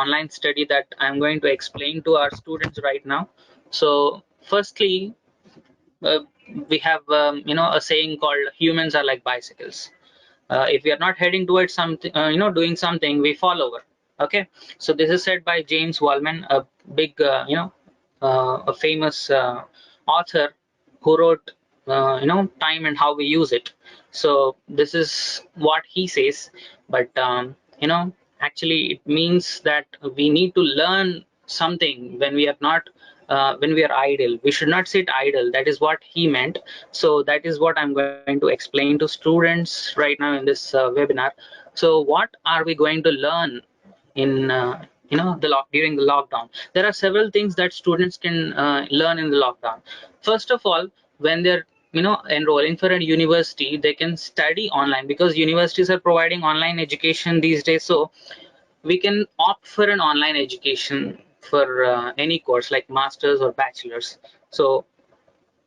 online study that I'm going to explain to our students right now. So firstly, we have a saying called humans are like bicycles. If we are not heading towards something, doing something, we fall over. Okay, so this is said by James Wallman, a big a famous author who wrote Time and How We Use It. So this is what he says, but actually it means that we need to learn something when we are not when we are idle. We should not sit idle. That is what he meant. So that is what I'm going to explain to students right now in this webinar. So what are we going to learn in during the lockdown? There are several things that students can learn in the lockdown. First of all, when they're enrolling for a university, they can study online because universities are providing online education these days. So we can opt for an online education for any course like masters or bachelors. So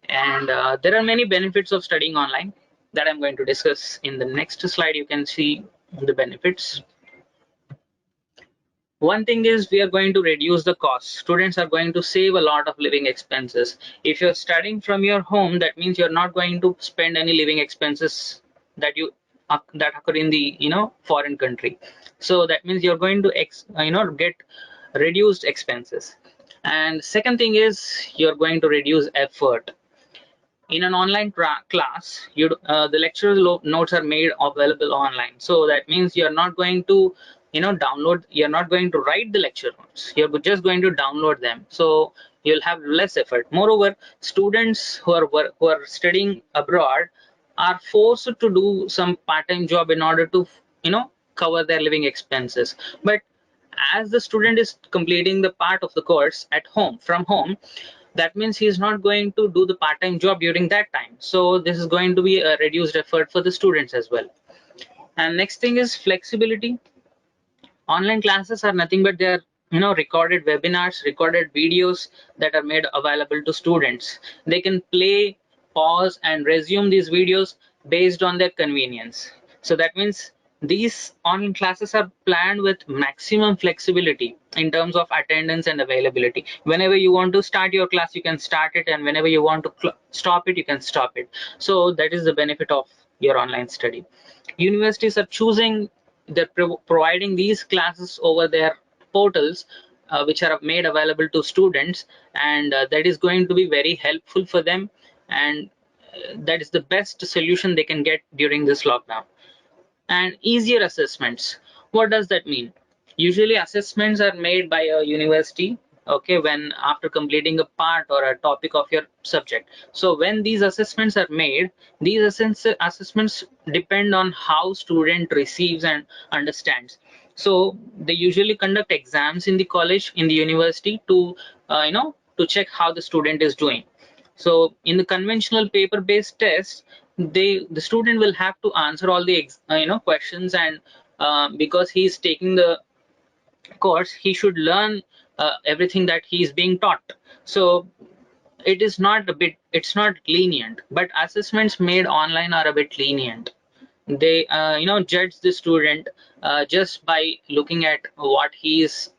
and there are many benefits of studying online that I'm going to discuss in the next slide. You can see the benefits. One thing is we are going to reduce the cost. Students are going to save a lot of living expenses. If you're studying from your home, that means you're not going to spend any living expenses that that occur in the foreign country. So that means you're going to get reduced expenses. And second thing is you're going to reduce effort. In an online class, the lecture notes are made available online. So that means you're not going to download, you're not going to write the lecture notes, you're just going to download them. So you'll have less effort. Moreover, students who are studying abroad are forced to do some part-time job in order to cover their living expenses. But as the student is completing the part of the course at home from home, that means he is not going to do the part-time job during that time. So this is going to be a reduced effort for the students as well. And next thing is flexibility. Online classes are nothing but they're recorded webinars, recorded videos that are made available to students. They can play, pause, and resume these videos based on their convenience. So that means these online classes are planned with maximum flexibility in terms of attendance and availability. Whenever you want to start your class, you can start it, and whenever you want to stop it, you can stop it. So that is the benefit of your online study. Universities are choosing, they're providing these classes over their portals, which are made available to students, and that is going to be very helpful for them, and that is the best solution they can get during this lockdown. And easier assessments. What does that mean? Usually assessments are made by a university, okay, when after completing a part or a topic of your subject. So when these assessments are made, these assessments depend on how student receives and understands. So they usually conduct exams in the college, in the university, to to check how the student is doing. So in the conventional paper-based test, the student will have to answer all the questions, and because he's taking the course, he should learn everything that he's being taught. So it's not lenient, but assessments made online are a bit lenient. They judge the student just by looking at what he is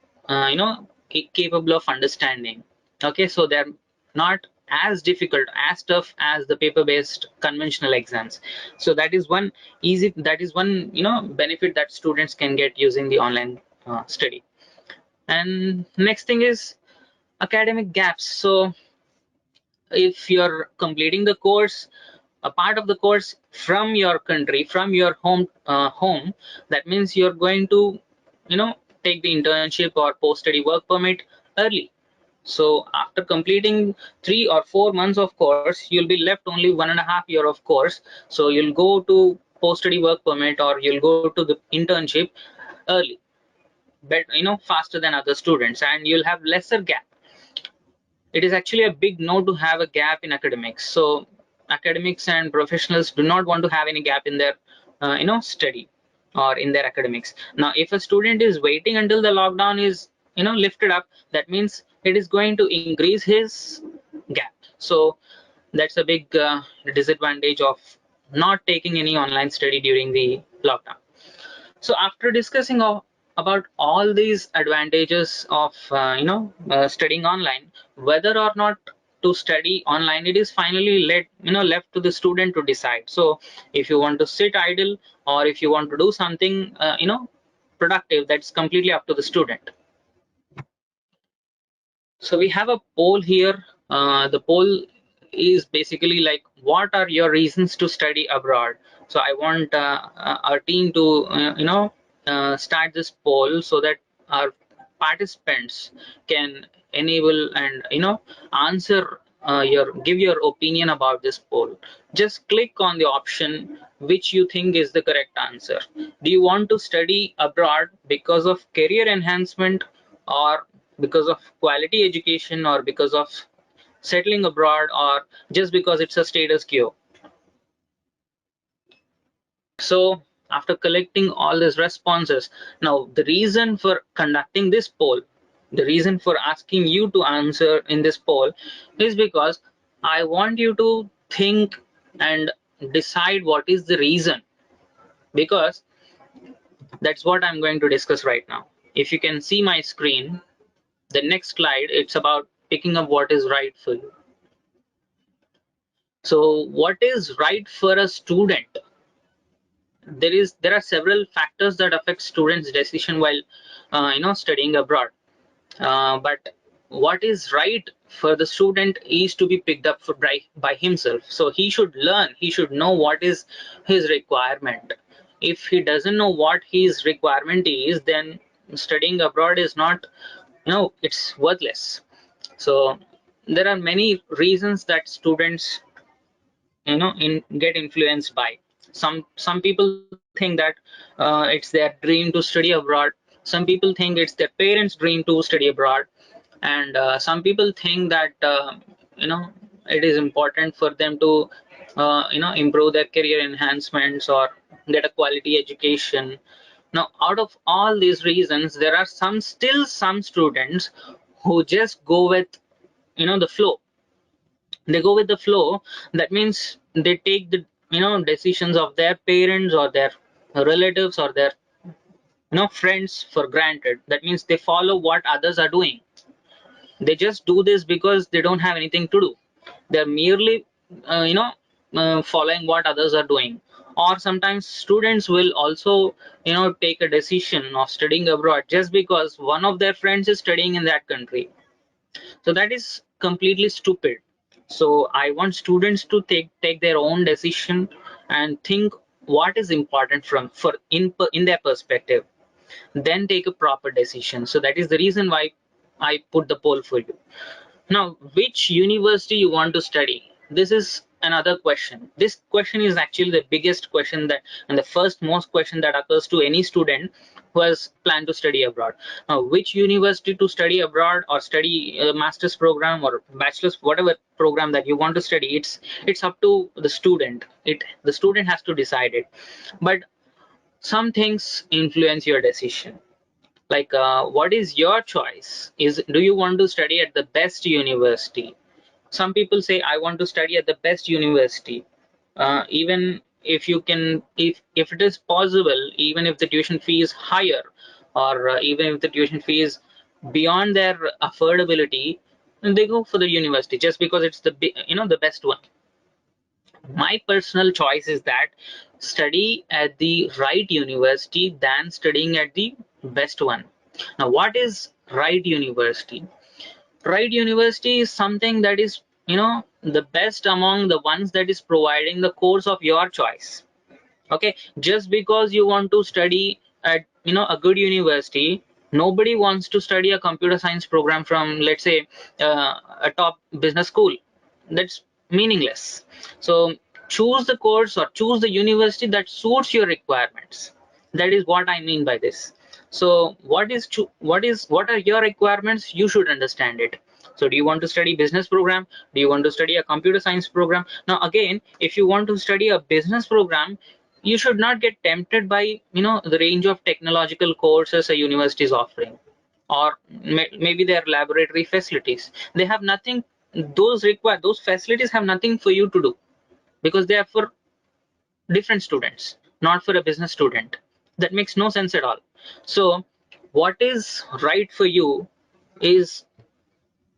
capable of understanding. Okay, so they're not as difficult, as tough as the paper-based conventional exams. So that is one benefit that students can get using the online study. And next thing is academic gaps. So if you're completing the course, a part of the course from your country, from your home, that means you're going to take the internship or post-study work permit early. So after completing 3 or 4 months of course, you'll be left only 1.5 years of course. So you'll go to post-study work permit, or you'll go to the internship early, but faster than other students, and you'll have lesser gap. It is actually a big no to have a gap in academics. So academics and professionals do not want to have any gap in their study or in their academics. Now if a student is waiting until the lockdown is lifted up, that means it is going to increase his gap. So that's a big disadvantage of not taking any online study during the lockdown. So after discussing about all these advantages of studying online, whether or not to study online, it is finally left to the student to decide. So if you want to sit idle, or if you want to do something productive, that's completely up to the student. So we have a poll here. The poll is basically like, what are your reasons to study abroad? So I want our team to, start this poll so that our participants can enable and, answer give your opinion about this poll. Just click on the option which you think is the correct answer. Do you want to study abroad because of career enhancement, or because of quality education, or because of settling abroad, or just because it's a status quo? So after collecting all these responses, now the reason for conducting this poll, the reason for asking you to answer in this poll, is because I want you to think and decide what is the reason, because that's what I'm going to discuss right now. If you can see my screen, the next slide, it's about picking up what is right for you. So what is right for a student? There are several factors that affect students' decision while studying abroad. But what is right for the student is to be picked up by himself. So he should learn, he should know what is his requirement. If he doesn't know what his requirement is, then studying abroad is not, it's worthless. So there are many reasons that students get influenced by. Some people think that it's their dream to study abroad. Some people think it's their parents dream to study abroad. And some people think that you know it is important for them to improve their career enhancements or get a quality education. Now out of all these reasons, there are some students who just go with the flow. They go with the flow. That means they take the decisions of their parents or their relatives or their friends for granted. That means they follow what others are doing. They just do this because they don't have anything to do. They're merely following what others are doing. Or sometimes students will also take a decision of studying abroad just because one of their friends is studying in that country. So that is completely stupid. So I want students to take their own decision and think what is important in their perspective, then take a proper decision. So that is the reason why I put the poll for you. Now, which university you want to study? This is another question. This question is actually the biggest question, that and the first most question that occurs to any student who has planned to study abroad. Now, which university to study abroad, or study a master's program or bachelor's, whatever program that you want to study, it's up to the student. The student has to decide it. But some things influence your decision, like what is your choice? Do you want to study at the best university? Some people say, I want to study at the best university. Even if you can, if it is possible, even if the tuition fee is higher, or even if the tuition fee is beyond their affordability, then they go for the university just because it's the best one. My personal choice is that study at the right university than studying at the best one. Now, what is right university? Right university is something that is the best among the ones that is providing the course of your choice. Okay, just because you want to study at a good university, nobody wants to study a computer science program from, let's say, a top business school. That's meaningless. So choose the course or choose the university that suits your requirements. That is what I mean by this. So what are your requirements? You should understand it. So do you want to study business program? Do you want to study a computer science program? Now again, if you want to study a business program, you should not get tempted by the range of technological courses a university is offering, or maybe their laboratory facilities. They have nothing. Those facilities have nothing for you to do, because they are for different students, not for a business student. That makes no sense at all. So what is right for you is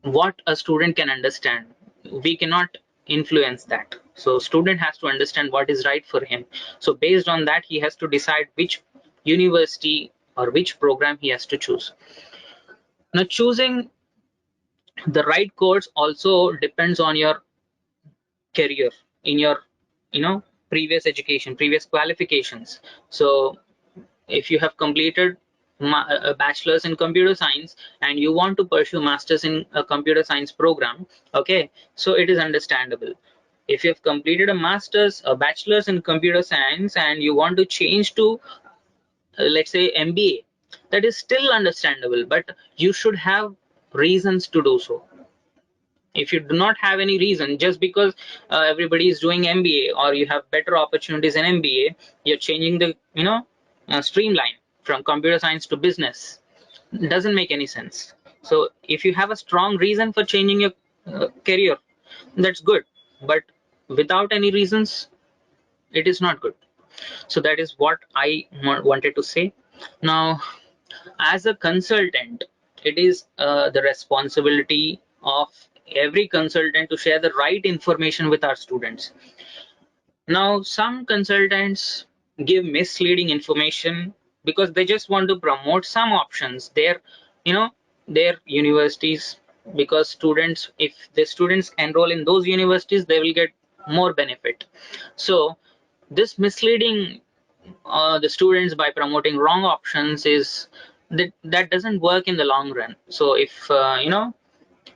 what a student can understand. We cannot influence that. So student has to understand what is right for him. So based on that, he has to decide which university or which program he has to choose. Now, choosing the right course also depends on your career in your, previous education, previous qualifications. So if you have completed a bachelor's in computer science and you want to pursue masters in a computer science program, okay, so it is understandable. If you have completed a bachelor's in computer science and you want to change to, let's say, MBA, that is still understandable, but you should have reasons to do so. If you do not have any reason, just because everybody is doing MBA or you have better opportunities in MBA, you're changing the, streamline from computer science to business. It doesn't make any sense. So if you have a strong reason for changing your career, that's good. But without any reasons, it is not good. So that is what I wanted to say. Now, as a consultant, it is the responsibility of every consultant to share the right information with our students. Now, some consultants give misleading information because they just want to promote some options, you know, their universities, because students, if the students enroll in those universities, they will get more benefit. So this misleading the students by promoting wrong options is that doesn't work in the long run. So if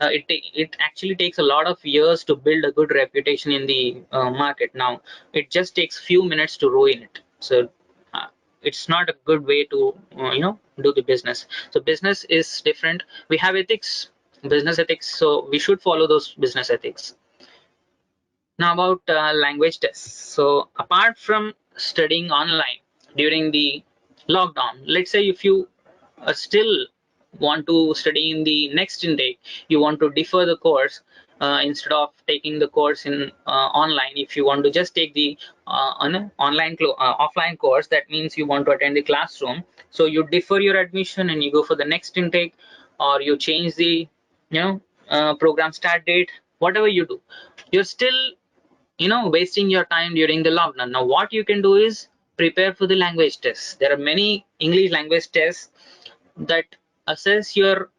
it actually takes a lot of years to build a good reputation in the market. Now it just takes few minutes to ruin it. So uh, it's not a good way to do the business. So business is different. We have ethics, business ethics, so we should follow those business ethics. Now about language tests. So apart from studying online during the lockdown, let's say if you still want to study in the next intake, you want to defer the course instead of taking the course in online. If you want to just take the offline course, that means you want to attend the classroom. So you defer your admission and you go for the next intake, or you change the program start date. Whatever you do, you're still wasting your time during the lockdown. Now what you can do is prepare for the language tests. There are many English language tests that assess your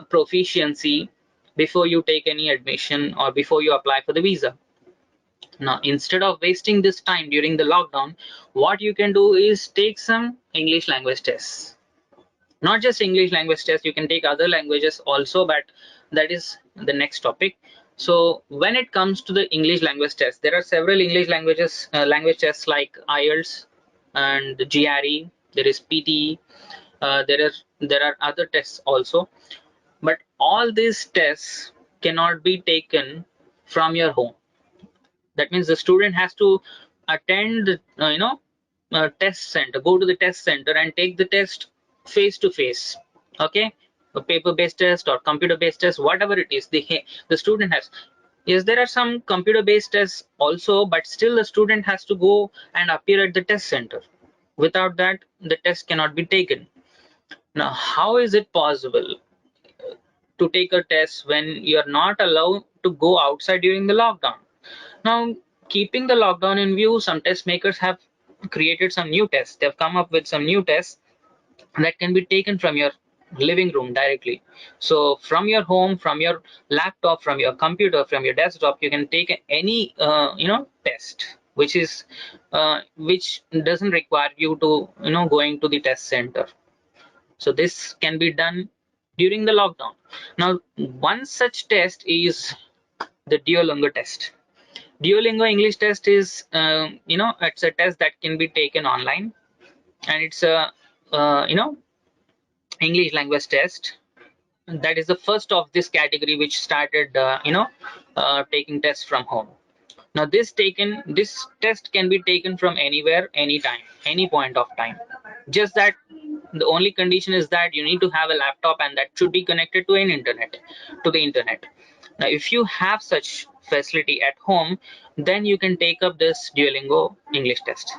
proficiency before you take any admission or before you apply for the visa. Now instead of wasting this time during the lockdown, what you can do is take some English language tests. Not just English language tests, you can take other languages also, but that is the next topic. So when it comes to the English language test, there are several English language tests like IELTS and the GRE. There is PTE. There are other tests also, but all these tests cannot be taken from your home. That means the student has to attend test center, go to the test center and take the test face to face. Okay, a paper based test or computer based test, whatever it is, the student has. Yes, there are some computer based tests also, but still the student has to go and appear at the test center. Without that, the test cannot be taken. Now how is it possible to take a test when you're not allowed to go outside during the lockdown? Now, keeping the lockdown in view, some test makers have created some new tests. They've come up with some new tests that can be taken from your living room directly. So from your home, from your laptop, from your computer, from your desktop, you can take any test which doesn't require you to going to the test center. So this can be done during the lockdown. Now one such test is the Duolingo test. Duolingo English test is, it's a test that can be taken online, and it's a, English language test. And that is the first of this category which started, taking tests from home. Now, this test can be taken from anywhere, anytime, any point of time. Just that the only condition is that you need to have a laptop and that should be connected to the internet. Now, if you have such facility at home, then you can take up this Duolingo English test.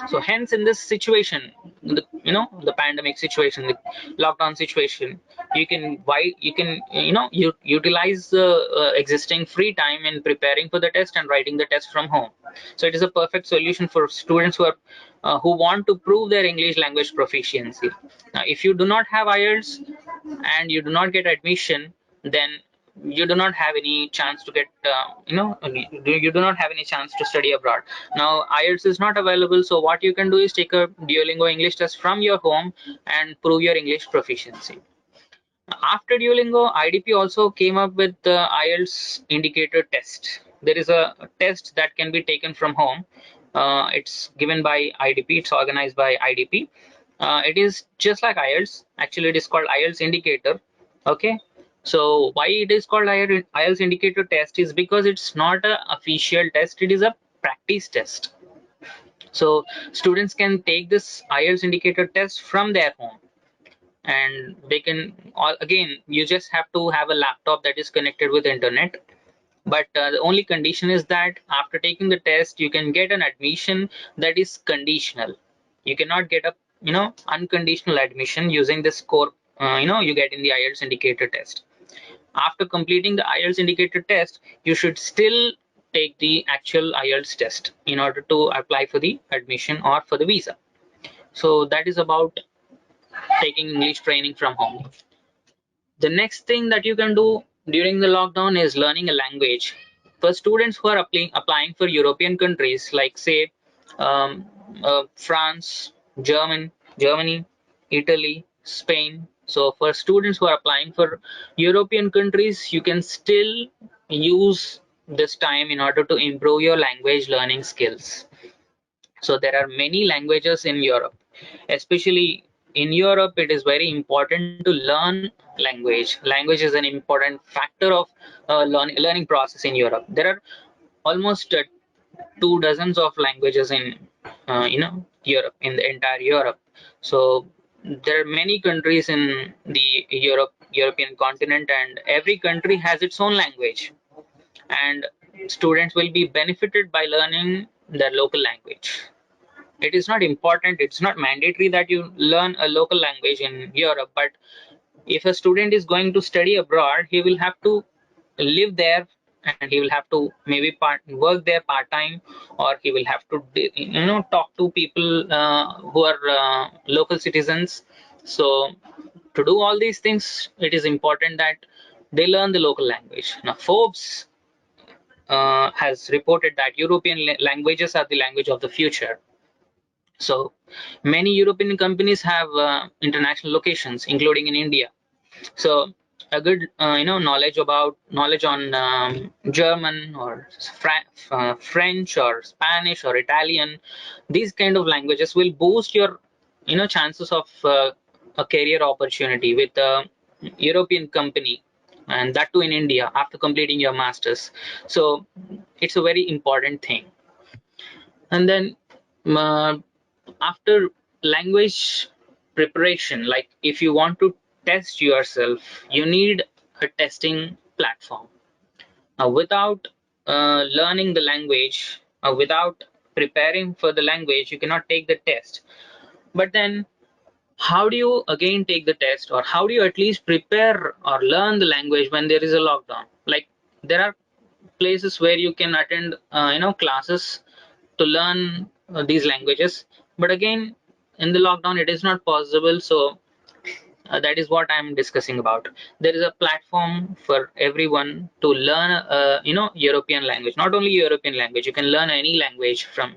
So hence in this situation, the pandemic situation, the lockdown situation, you utilize the existing free time in preparing for the test and writing the test from home. So it is a perfect solution for students who want to prove their English language proficiency. Now, if you do not have IELTS and you do not get admission, then you do not have any chance to get you do not have any chance to study abroad. Now IELTS is not available, so what you can do is take a Duolingo English test from your home and prove your English proficiency. After Duolingo, IDP also came up with the IELTS indicator test. There is a test that can be taken from home. It's given by IDP, it's organized by IDP. It is just like IELTS. Actually, it is called IELTS indicator. Okay. So why it is called IELTS indicator test is because it's not an official test, it is a practice test. So students can take this IELTS indicator test from their home, and they can again, you just have to have a laptop that is connected with internet. But the only condition is that after taking the test you can get an admission that is conditional. You cannot get a unconditional admission using the score you get in the IELTS indicator test. After completing the IELTS indicator test, you should still take the actual IELTS test in order to apply for the admission or for the visa. So that is about taking English training from home. The next thing that you can do during the lockdown is learning a language. For students who are applying for European countries like say France, Germany, Italy, Spain. So for students who are applying for European countries, you can still use this time in order to improve your language learning skills. So there are many languages in Europe. Especially in Europe, it is very important to learn language. Language is an important factor of learning process in Europe. There are almost 2 dozens of languages in Europe, in the entire Europe. So there are many countries in the European continent, and every country has its own language. And students will be benefited by learning their local language. It is not important, it's not mandatory that you learn a local language in Europe, but if a student is going to study abroad, he will have to live there, and he will have to maybe work there part-time, or he will have to talk to people who are local citizens. So to do all these things, it is important that they learn the local language. Now Forbes has reported that European languages are the language of the future. So many European companies have international locations, including in India. So a good knowledge on German or French or Spanish or Italian, these kind of languages will boost your chances of a career opportunity with a European company, and that too in India after completing your masters. So it's a very important thing. And then uh, after language preparation, like if you want to test yourself, you need a testing platform. Without learning the language, without preparing for the language, you cannot take the test. But then how do you again take the test, or how do you at least prepare or learn the language when there is a lockdown? Like there are places where you can attend classes to learn these languages, but again in the lockdown it is not possible. So that is what I'm discussing about. There is a platform for everyone to learn European language. Not only European language, you can learn any language from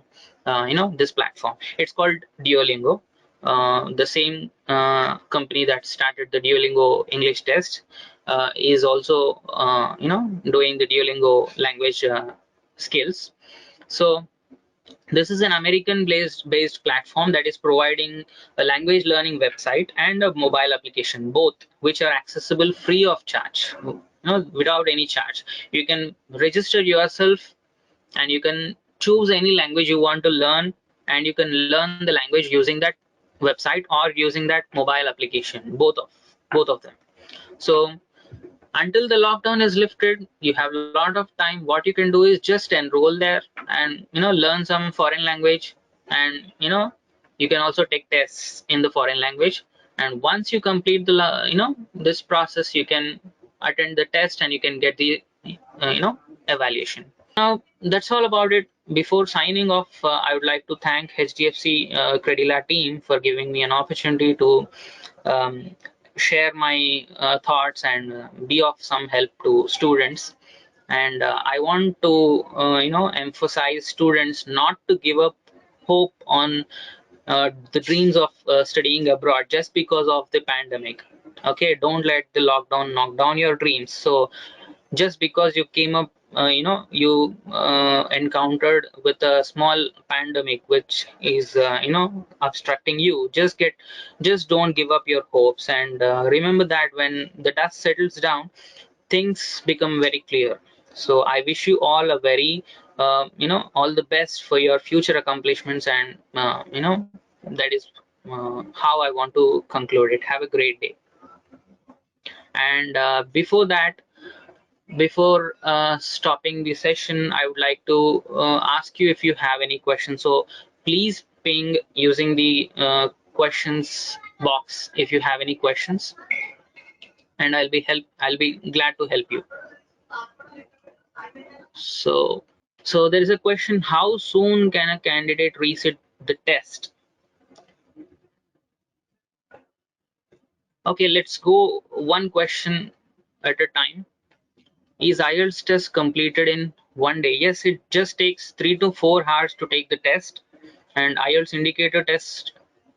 this platform. It's called Duolingo. The same company that started the Duolingo English test is also doing the Duolingo language skills. So this is an American based platform that is providing a language learning website and a mobile application, both which are accessible free of charge, without any charge. You can register yourself and you can choose any language you want to learn, and you can learn the language using that website or using that mobile application, both of them. So until the lockdown is lifted, you have a lot of time. What you can do is just enroll there and learn some foreign language, and you can also take tests in the foreign language. And once you complete the this process, you can attend the test and you can get the evaluation. Now that's all about it. Before signing off, I would like to thank HDFC Credila team for giving me an opportunity to um, share my thoughts and be of some help to students. And I want to emphasize students not to give up hope on the dreams of studying abroad just because of the pandemic. Okay, don't let the lockdown knock down your dreams. So just because you came up you encountered with a small pandemic which is obstructing you, just don't give up your hopes. And remember that when the dust settles down, things become very clear. So I wish you all a very all the best for your future accomplishments. And that is how I want to conclude it. Have a great day. And before that, before stopping the session, I would like to ask you if you have any questions. So please ping using the questions box if you have any questions, and I'll be glad to help you. So there is a question: how soon can a candidate resit the test? Okay, let's go one question at a time. Is IELTS test completed in one day? Yes, it just takes 3 to 4 hours to take the test, and IELTS indicator test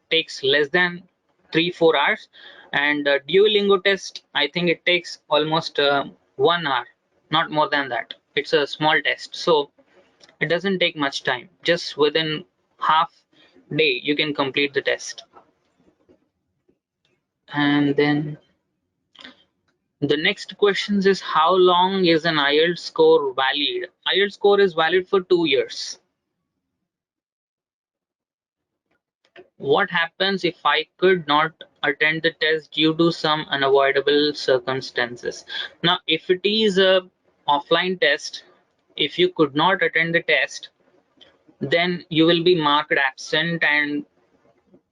takes less than 3 4 hours, and Duolingo test, I think it takes almost 1 hour, not more than that. It's a small test, so it doesn't take much time. Just within half day you can complete the test. And then the next question is, how long is an IELTS score valid? IELTS score is valid for 2 years. What happens if I could not attend the test due to some unavoidable circumstances? Now, if it is a offline test, if you could not attend the test, then you will be marked absent and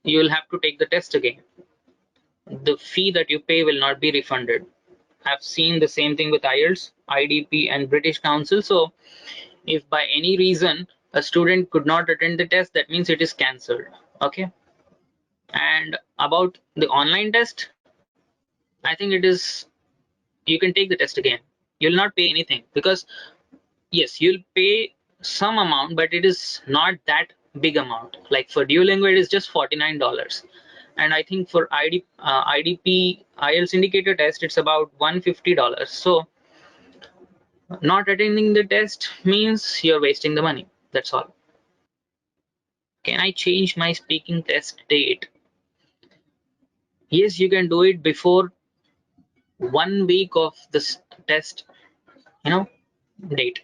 you will have to take the test again. The fee that you pay will not be refunded. I've seen the same thing with IELTS, IDP, and British Council. So if by any reason a student could not attend the test, that means it is cancelled. Okay. And about the online test, I think it is, you can take the test again. You'll not pay anything, because yes, you'll pay some amount, but it is not that big amount. Like for Duolingo, it is just $49. And I think for IDP IELTS indicator test, it's about $150. So not attending the test means you're wasting the money. That's all. Can I change my speaking test date? Yes, you can do it before 1 week of this test, you know, date.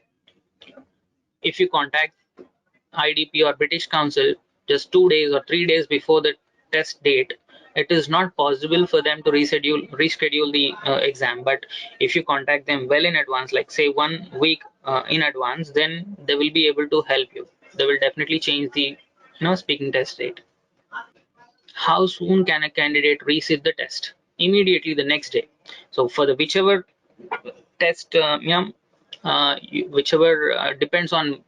If you contact IDP or British Council just 2 days or 3 days before the test date, it is not possible for them to reschedule the exam. But if you contact them well in advance, like say 1 week in advance, then they will be able to help you. They will definitely change the speaking test date. How soon can a candidate resit the test? Immediately the next day. So for the whichever test, whichever depends on,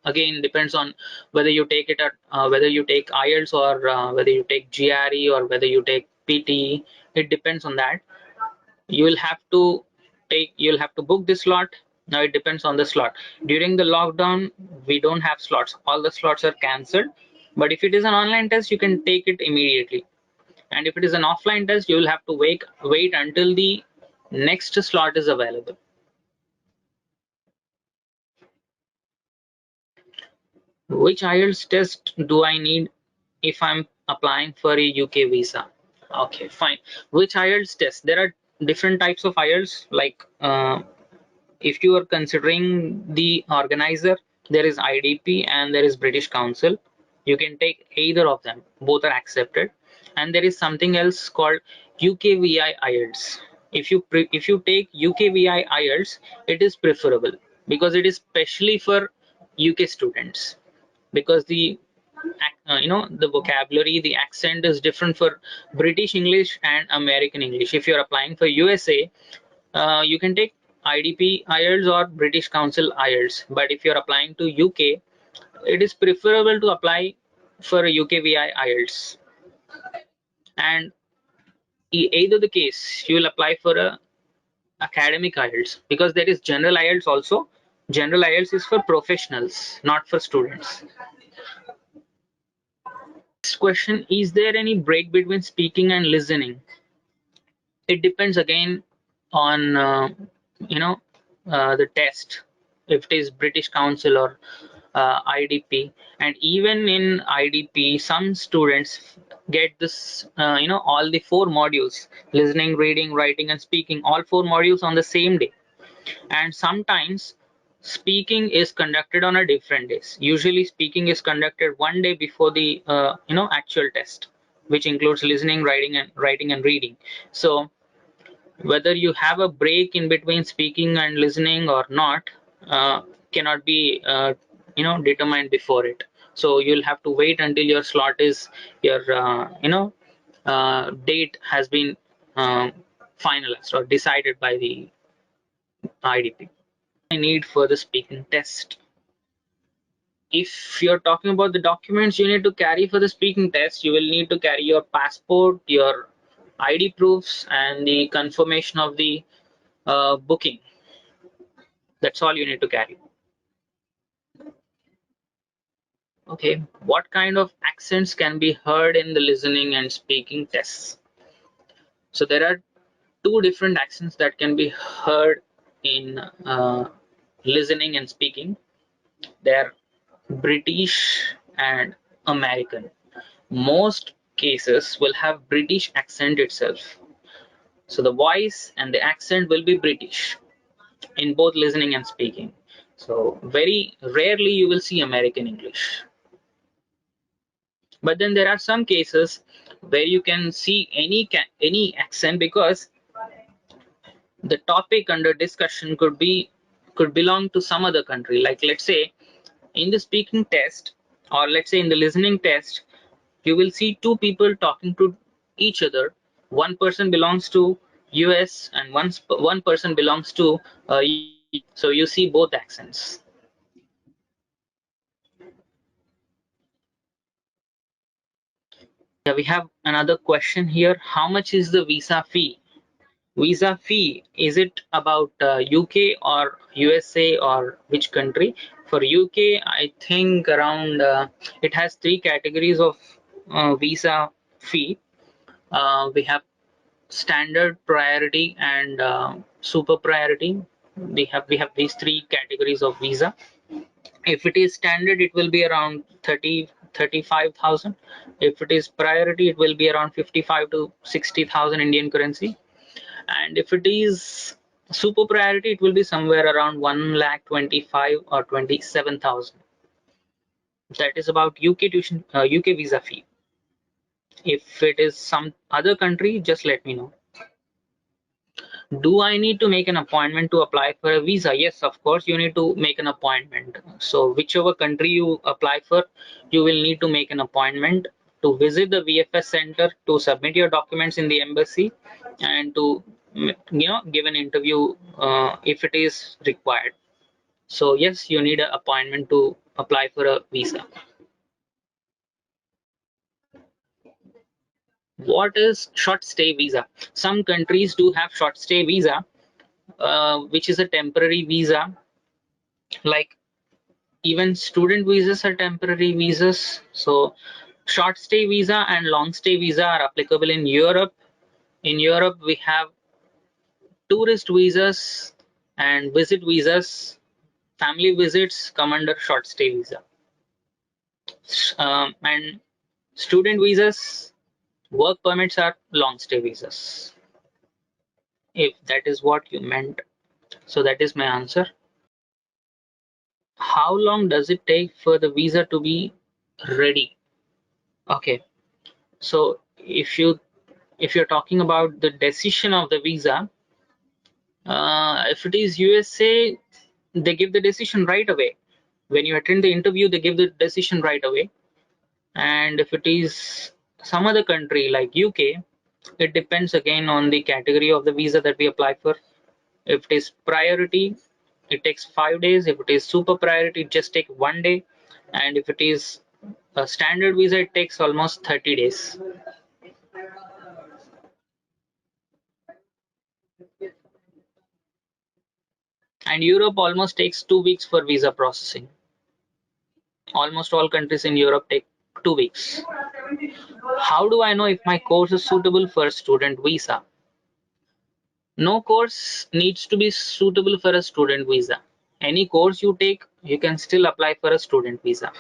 again depends on whether you take it at whether you take IELTS or whether you take GRE or whether you take PT. It depends on that. You will have to you'll have to book the slot. Now it depends on the slot. During the lockdown, we don't have slots. All the slots are cancelled. But if it is an online test, you can take it immediately. And if it is an offline test, you will have to wait until the next slot is available. Which IELTS test do I need if I'm applying for a UK visa? Okay, fine. Which IELTS test? There are different types of IELTS. Like if you are considering the organizer, there is IDP and there is British Council. You can take either of them. Both are accepted. And there is something else called UKVI IELTS. If you take UKVI IELTS, it is preferable because it is specially for UK students. Because the the vocabulary, the accent is different for British English and American English. If you're applying for USA, you can take IDP IELTS or British Council IELTS. But if you're applying to UK, it is preferable to apply for a UKVI IELTS. And either the case, you will apply for a academic IELTS, because there is general IELTS also. General IELTS is for professionals, not for students. Next question: is there any break between speaking and listening? It depends again on the test, if it is British Council or IDP. And even in IDP, some students get this all the 4 modules: listening, reading, writing and speaking, all 4 modules on the same day. And sometimes speaking is conducted on a different days. Usually speaking is conducted one day before the actual test, which includes listening, writing and reading. So whether you have a break in between speaking and listening or not, cannot be determined before it. So you'll have to wait until your slot is your date has been finalized or decided by the IDP. I need for the speaking test. If you're talking about the documents you need to carry for the speaking test, you will need to carry your passport, your ID proofs, and the confirmation of the booking. That's all you need to carry. Okay, what kind of accents can be heard in the listening and speaking tests? So there are 2 different accents that can be heard in listening and speaking. They're British and American. Most cases will have British accent itself. So the voice and the accent will be British in both listening and speaking. So very rarely you will see American English. But then there are some cases where you can see any accent, because the topic under discussion could belong to some other country. Like let's say in the speaking test, or let's say in the listening test, you will see 2 people talking to each other. One person belongs to US and one person belongs to so you see both accents. Yeah, we have another question here: how much is the visa fee? Visa fee, is it about UK or USA or which country? For UK, I think around it has 3 categories of visa fee. We have standard, priority and super priority. We have these 3 categories of visa. If it is standard, it will be around 35,000. If it is priority, it will be around 55 to 60,000 Indian currency. And if it is super priority, it will be somewhere around 1,25,000 or 27,000. That is about UK visa fee. If it is some other country, just let me know. Do I need to make an appointment to apply for a visa? Yes, of course, you need to make an appointment. So whichever country you apply for, you will need to make an appointment to visit the VFS center, to submit your documents in the embassy, and to give an interview if it is required. So yes, you need an appointment to apply for a visa. What is short stay visa? Some countries do have short stay visa, which is a temporary visa. Like even student visas are temporary visas. So short stay visa and long stay visa are applicable in Europe. In Europe, we have tourist visas and visit visas. Family visits come under short stay visa. And student visas, work permits are long stay visas, if that is what you meant. So that is my answer. How long does it take for the visa to be ready? Okay, so if you're talking about the decision of the visa, if it is USA, they give the decision right away. When you attend the interview, they give the decision right away. And if it is some other country like UK, it depends again on the category of the visa that we apply for. If it is priority, it takes 5 days. If it is super priority, it just take 1 day. And if it is a standard visa, it takes almost 30 days. And Europe almost takes 2 weeks for visa processing. Almost all countries in Europe take 2 weeks. How do I know if my course is suitable for a student visa? No course needs to be suitable for a student visa. Any course you take, you can still apply for a student visa.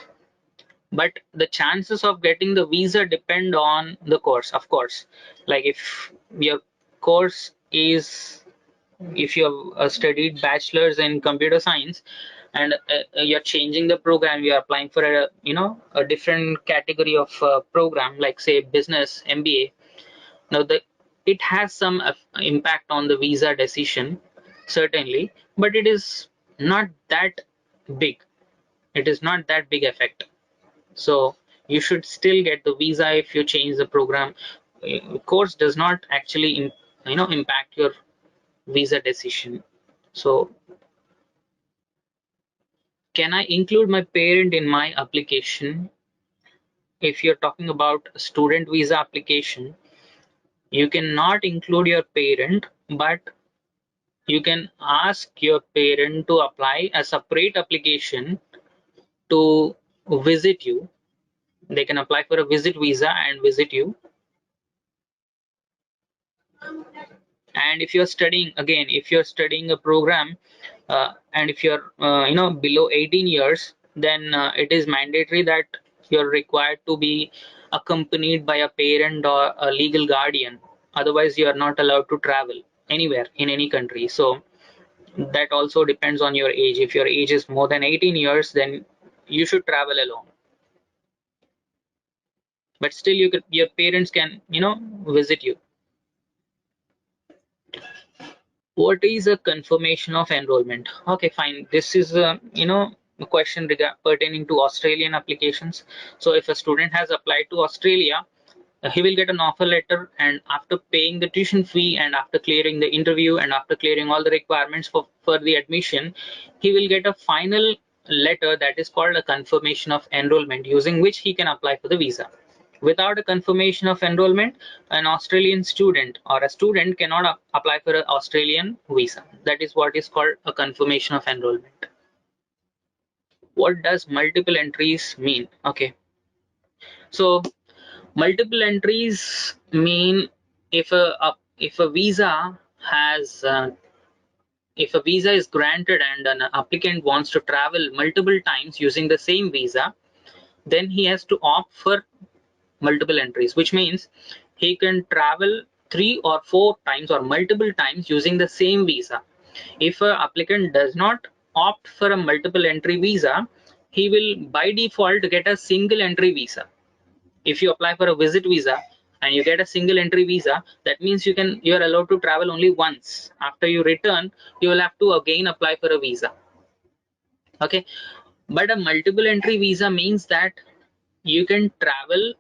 But the chances of getting the visa depend on the course, of course. Like if your course is, if you have studied bachelor's in computer science and you're changing the program, you're applying for a, a different category of program, like say business MBA. Now the it has some impact on the visa decision, certainly, but it is not that big. It is not that big effect. So you should still get the visa if you change the program. Course does not actually impact your visa decision. So can I include my parent in my application? If you're talking about student visa application, you cannot include your parent, but you can ask your parent to apply a separate application to visit you. They can apply for a visit visa and visit you. And if you're studying, again, if you're studying a program and if you're below 18 years, then it is mandatory that you're required to be accompanied by a parent or a legal guardian. Otherwise you are not allowed to travel anywhere in any country. So that also depends on your age. If your age is more than 18 years, then you should travel alone. But still your parents can visit you. What is a confirmation of enrollment? Okay, fine. This is a question pertaining to Australian applications. So if a student has applied to Australia, he will get an offer letter, and after paying the tuition fee and after clearing the interview and after clearing all the requirements for the admission, he will get a final letter that is called a confirmation of enrollment, using which he can apply for the visa. Without a confirmation of enrollment, an Australian student or a student cannot apply for an Australian visa. That is what is called a confirmation of enrollment. What does multiple entries mean? Okay, so multiple entries mean if a visa has if a visa is granted and an applicant wants to travel multiple times using the same visa, then he has to opt for multiple entries, which means he can travel 3 or 4 times or multiple times using the same visa. If an applicant does not opt for a multiple entry visa, he will by default get a single entry visa. If you apply for a visit visa and you get a single entry visa, that means you're allowed to travel only once. After you return, you will have to again apply for a visa. Okay, but a multiple entry visa means that you can travel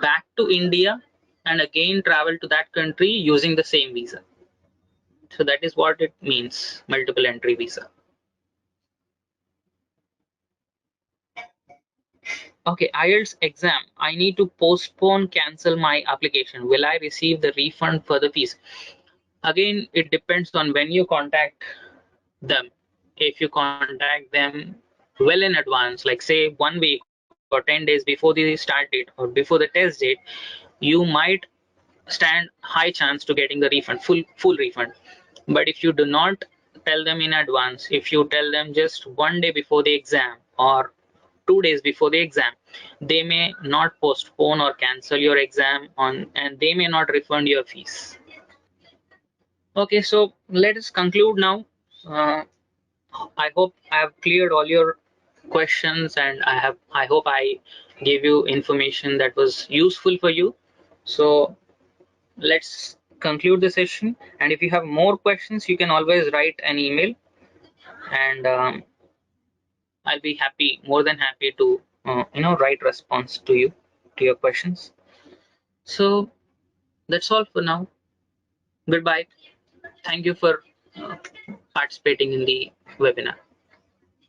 back to India and again travel to that country using the same visa. So that is what it means, multiple entry visa. Okay, IELTS exam. I need to postpone, cancel my application. Will I receive the refund for the fees? Again, it depends on when you contact them. If you contact them well in advance, like say 1 week or 10 days before the start date or before the test date, you might stand high chance to getting the refund, full refund. But if you do not tell them in advance, if you tell them just 1 day before the exam or 2 days before the exam, they may not postpone or cancel your exam on, and they may not refund your fees. Okay, so let us conclude now. uh, I hope I have cleared all your questions, and I hope I gave you information that was useful for you. So let's conclude the session, and if you have more questions, you can always write an email, and I'll be happy, more than happy to write response to you. to your questions. So that's all for now. Goodbye. Thank you for uh, participating in the webinar.